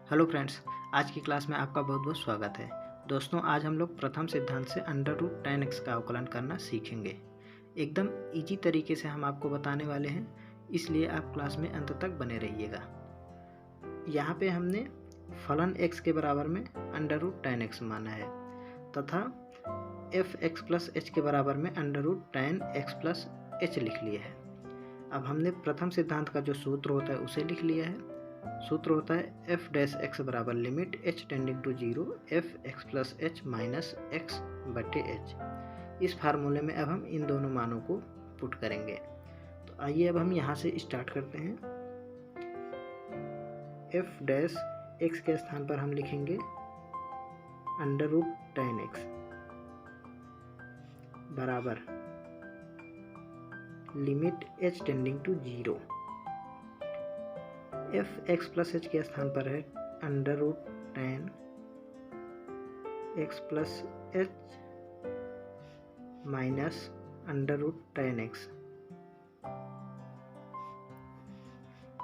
Hello friends, आज की class में आपका बहुत बहुत स्वागत है। दोस्तों, आज हम लोग प्रथम सिद्धांत से अंडर रूट 10x का अवकलन करना सीखेंगे। एकदम इजी तरीके से हम आपको बताने वाले हैं, इसलिए आप क्लास में अंत तक बने रहिएगा। यहाँ पे हमने फलन x के बराबर में अंडर रूट 10x माना है तथा fx प्लस h के बराबर में under root 10x plus h लिख लिया है। अब हमने प्रथम सिद्धांत का जो सूत्र होता है उसे लिख लिया है। सूत्र होता है एफ डैश एक्स बराबर limit H tending to zero F X plus H minus X बटे एच। इस फार्मूले में अब हम इन दोनों मानों को पुट करेंगे। तो आइए अब हम यहाँ से स्टार्ट करते हैं। एफ डैश एक्स के स्थान पर हम लिखेंगे अंडर रूट 10x बराबर limit H tending to zero. F X plus H के स्थान पर है under root 10 X plus H minus under root 10x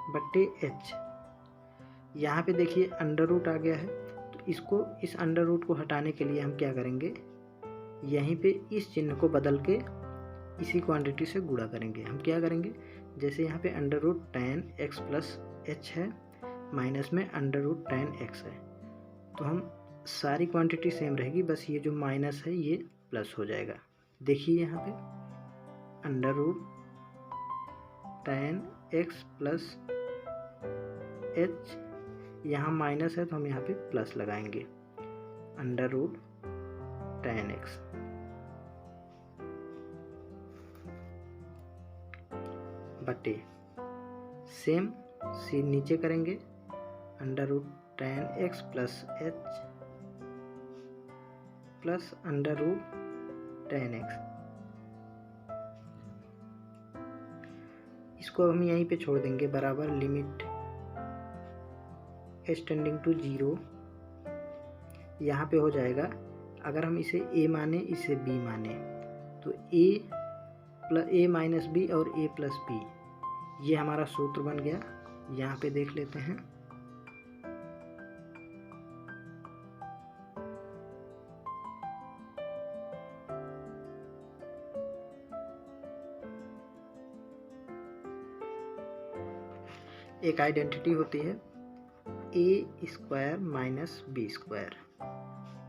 बट्टे एच। यहाँ पे देखिए अंडर रूट आ गया है, तो इस अंडर रूट को हटाने के लिए हम क्या करेंगे, यहीं पे इस चिन्ह को बदल के इसी क्वांटिटी से गुणा करेंगे। हम क्या करेंगे, जैसे यहाँ पे under root 10x plus h है, माइनस में अंडर रूट 10x है, तो हम सारी क्वांटिटी सेम रहेगी, बस ये जो माइनस है ये प्लस हो जाएगा। देखिए यहाँ पे under root 10x plus h, यहाँ माइनस है तो हम यहाँ पे प्लस लगाएंगे, अंडर रूट 10x बटे सेम सी नीचे करेंगे under root 10x plus h plus under root 10x। इसको हम यहीं पे छोड़ देंगे बराबर limit h tending to zero. यहाँ पे हो जाएगा, अगर हम इसे a माने इसे b माने तो a माइनस बी और a प्लस बी, ये हमारा सूत्र बन गया। यहाँ पे देख लेते हैं, एक आइडेंटिटी होती है a square minus B square,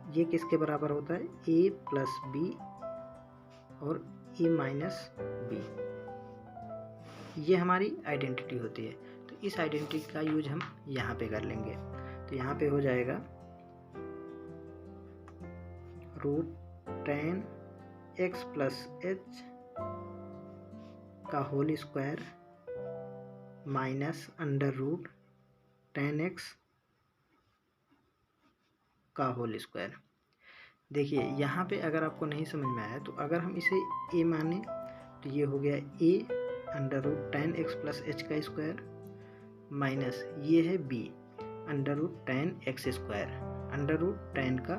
ये किसके बराबर होता है, a प्लस बी और a माइनस बी, ये हमारी आइडेंटिटी होती है। तो इस आइडेंटिटी का यूज हम यहाँ पे कर लेंगे। तो यहाँ पे हो जाएगा रूट 10x प्लस h का whole square minus under root 10x का होल स्क्वायर। देखिए यहाँ पे अगर आपको नहीं समझ में आया तो अगर हम इसे a माने तो ये हो गया a under root 10x plus h का स्क्वायर माइनस ये है b under root 10x square under root 10 का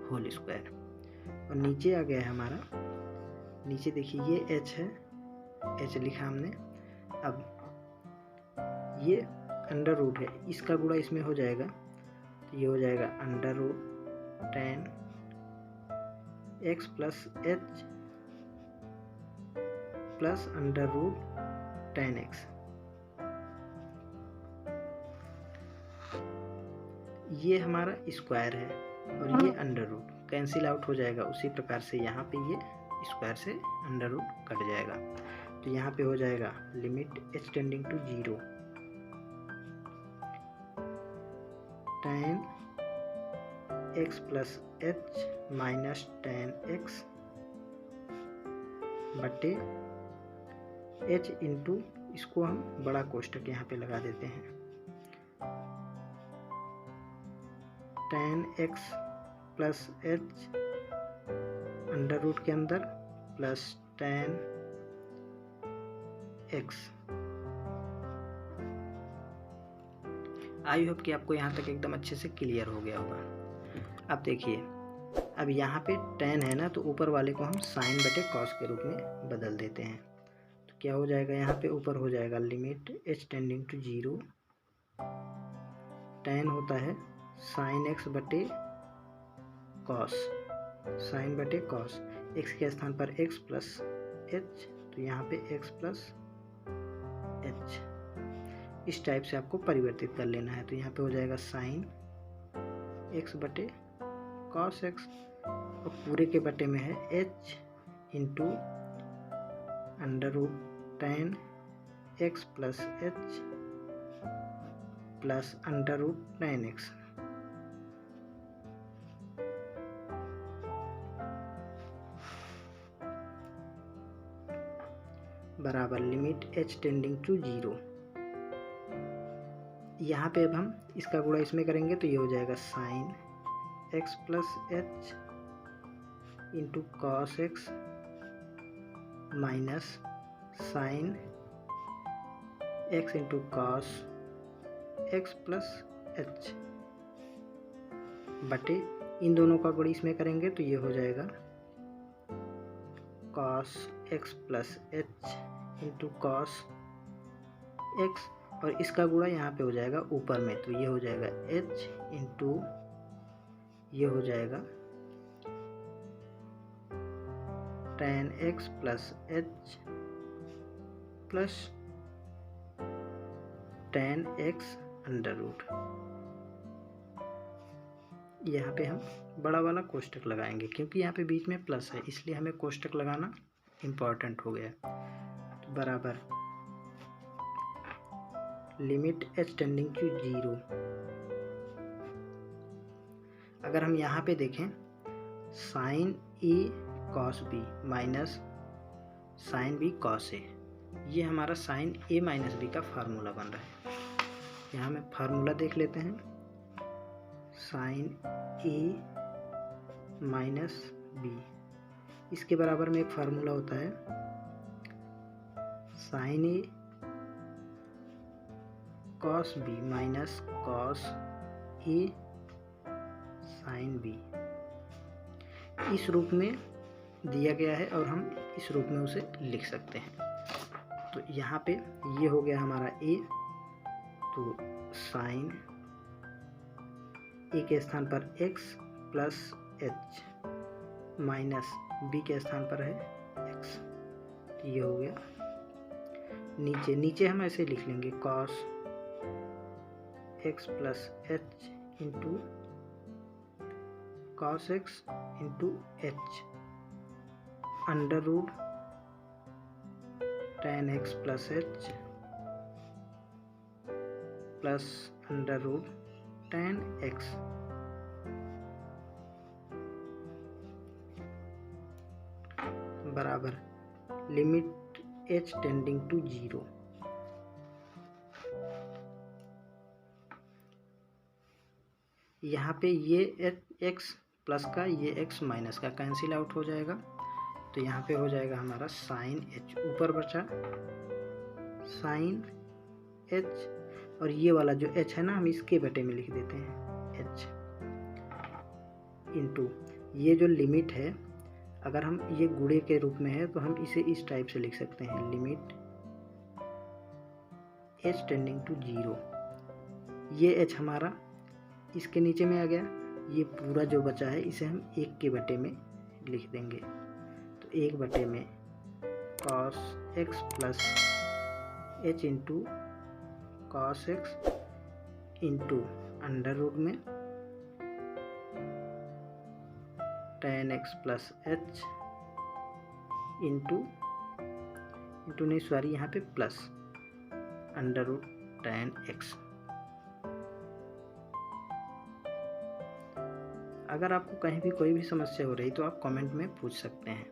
होल स्क्वायर, और नीचे आ गया है हमारा, नीचे देखिए ये h है, h लिखा हमने। अब ये अंडर रूट है, इसका गुणा इसमें हो जाएगा, तो ये हो जाएगा under root 10x plus h plus under root 10x। ये हमारा स्क्वायर है और ये अंडर रूट कैंसिल आउट हो जाएगा, उसी प्रकार से यहाँ पे ये स्क्वायर से अंडर रूट कट जाएगा। तो यहाँ पे हो जाएगा limit h tending to zero 10x plus h minus 10x बटे h इंटू, इसको हम बड़ा कोष्टक यहाँ पे लगा देते हैं, 10x plus h under root के अंदर प्लस 10x। आई होप कि आपको यहाँ तक एकदम अच्छे से क्लियर हो गया होगा। अब देखिए, अब यहाँ पे 10 है ना, तो ऊपर वाले को हम साइन बटे कॉस के रूप में बदल देते हैं। तो क्या हो जाएगा, यहाँ पे ऊपर हो जाएगा limit h tending to zero tan होता है साइन एक्स बटे कॉस, साइन बटे कॉस, एक्स के स्थान पर एक्स प्लस एच, तो यहाँ पे एक्स प्लस एच। इस टाइप से आपको परिवर्तित कर लेना है। तो यहाँ पे हो जाएगा साइन एक्स बटे कॉस एक्स, और पूरे के बटे में है H into under root ten X plus H plus under root 9x। बराबर लिमिट h टेंडिंग टू 0। यहाँ पे अब हम इसका गुणा इसमें करेंगे तो ये हो जाएगा sine x plus H into cos X minus sine x into cos x plus H बटे इन दोनों का गुणा इसमें करेंगे तो ये हो जाएगा cos x plus H into cos X, और इसका गुणा यहाँ पे हो जाएगा ऊपर में, तो ये हो जाएगा h इंटू ये हो जाएगा tan x plus H plus tan x under root. यहाँ पे हम बड़ा वाला कोष्टक लगाएंगे क्योंकि यहाँ पे बीच में प्लस है, इसलिए हमें कोष्टक लगाना इम्पॉर्टेंट हो गया। तो बराबर लिमिट h टेंडिंग टू 0। अगर हम यहाँ पे देखें sine A cos B minus sine B cos A, ये हमारा साइन ए माइनस बी का फार्मूला बन रहा है। यहाँ में फार्मूला देख लेते हैं, साइन ए माइनस बी, इसके बराबर में एक फार्मूला होता है sign A cos B minus cos A sine B. इस रूप में दिया गया है और हम इस रूप में उसे लिख सकते हैं। तो यहाँ पे ये हो गया हमारा ए, तो साइन ए के स्थान पर x plus H minus b के स्थान पर है x, ये हो गया। नीचे हम ऐसे लिख लेंगे cos x plus H into cos x into h under root tan x plus H plus under root tan x। बराबर लिमिट h टेंडिंग टू 0। यहाँ पे ये x प्लस का ये x माइनस का कैंसिल आउट हो जाएगा, तो यहाँ पे हो जाएगा हमारा साइन h, ऊपर बचा साइन h, और ये वाला जो h है ना हम इसके बटे में लिख देते हैं h इंटू ये जो लिमिट है, अगर हम ये गुणे के रूप में है तो हम इसे इस टाइप से लिख सकते हैं, लिमिट h टेंडिंग टू 0। ये h हमारा इसके नीचे में आ गया, ये पूरा जो बचा है इसे हम 1 के बटे में लिख देंगे, तो 1 बटे में cos x plus H into cos x into under root में tan x plus H into नहीं सॉरी यहाँ पे plus under root tan x। अगर आपको कहीं भी कोई भी समस्या हो रही तो आप कमेंट में पूछ सकते हैं।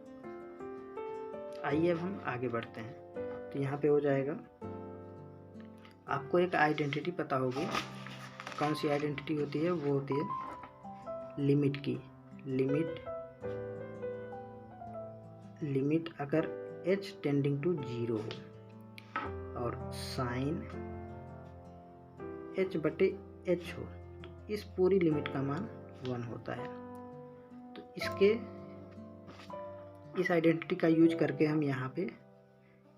आइए अब हम आगे बढ़ते हैं। तो यहाँ पे हो जाएगा, आपको एक आइडेंटिटी पता होगी, कौन सी आइडेंटिटी होती है, वो होती है लिमिट की। लिमिट अगर h टेंडिंग टू 0 हो और साइन h बटे h हो तो इस पूरी लिमिट का मान 1 होता है। तो इस आइडेंटिटी का यूज करके हम यहाँ पे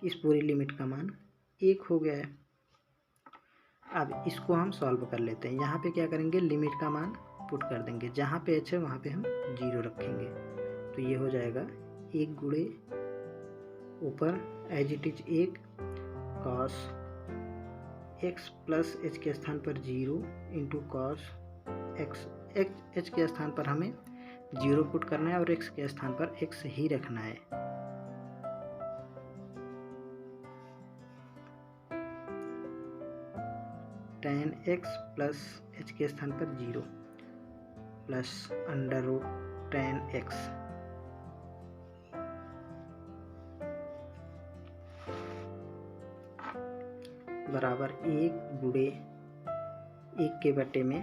इस पूरी लिमिट का मान 1 हो गया है। अब इसको हम सॉल्व कर लेते हैं। यहाँ पे क्या करेंगे, लिमिट का मान पुट कर देंगे, जहाँ पे h है वहाँ पे हम 0 रखेंगे। तो ये हो जाएगा 1 गुणे ऊपर as it is 1 cos x plus h के स्थान पर 0 इंटू cos x। h के स्थान पर हमें 0 पुट करना है और x के स्थान पर x ही रखना है। tan x प्लस h के स्थान पर 0 plus under root tan x बराबर 1 गुणे 1 के बटे में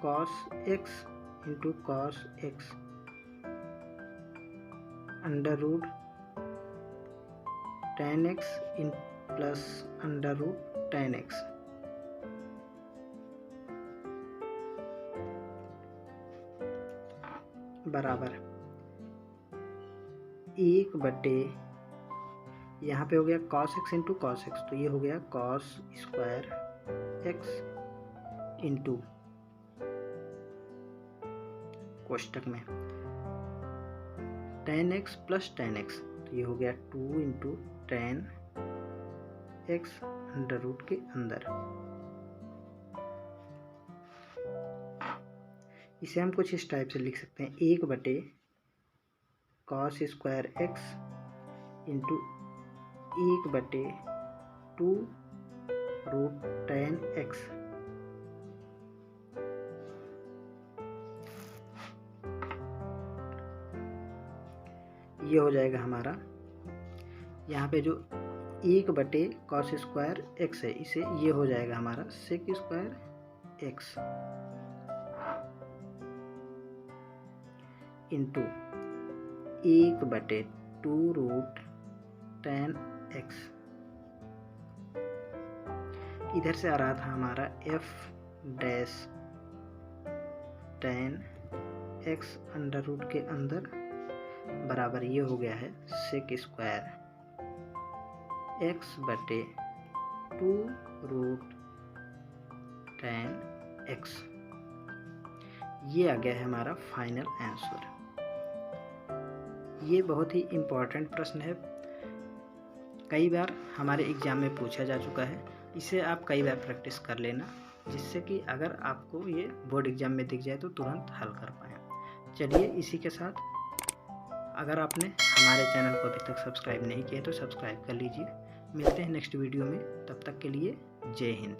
cos x into cos x under root tan x इन plus under root tan x बराबर 1 बटे यहाँ पे हो गया cos x into cos x, तो ये हो गया cos स्क्वायर x इंटू कोष्टक में tan x plus tan x, तो ये हो गया 2 into tan x under root के अंदर। इसे हम कुछ इस टाइप से लिख सकते हैं, 1 बटे cos स्क्वायर x इंटू 1 बटे 2 रूट tan x। ये हो जाएगा हमारा, यहाँ पे जो 1 बटे cos स्क्वायर x है, इसे ये हो जाएगा हमारा sec स्क्वायर x इंटू 1 बटे 2 रूट tan x। इधर से आ रहा था हमारा f dash tan x under root के अंदर बराबर ये हो गया है sec स्क्वायर x बटे 2 रूट tan x। ये आ गया है हमारा फाइनल आंसर। ये बहुत ही इम्पोर्टेंट प्रश्न है, कई बार हमारे एग्ज़ाम में पूछा जा चुका है। इसे आप कई बार प्रैक्टिस कर लेना, जिससे कि अगर आपको ये बोर्ड एग्ज़ाम में दिख जाए तो तुरंत हल कर पाएँ। चलिए इसी के साथ, अगर आपने हमारे चैनल को अभी तक सब्सक्राइब नहीं किया तो सब्सक्राइब कर लीजिए। मिलते हैं नेक्स्ट वीडियो में, तब तक के लिए जय हिंद।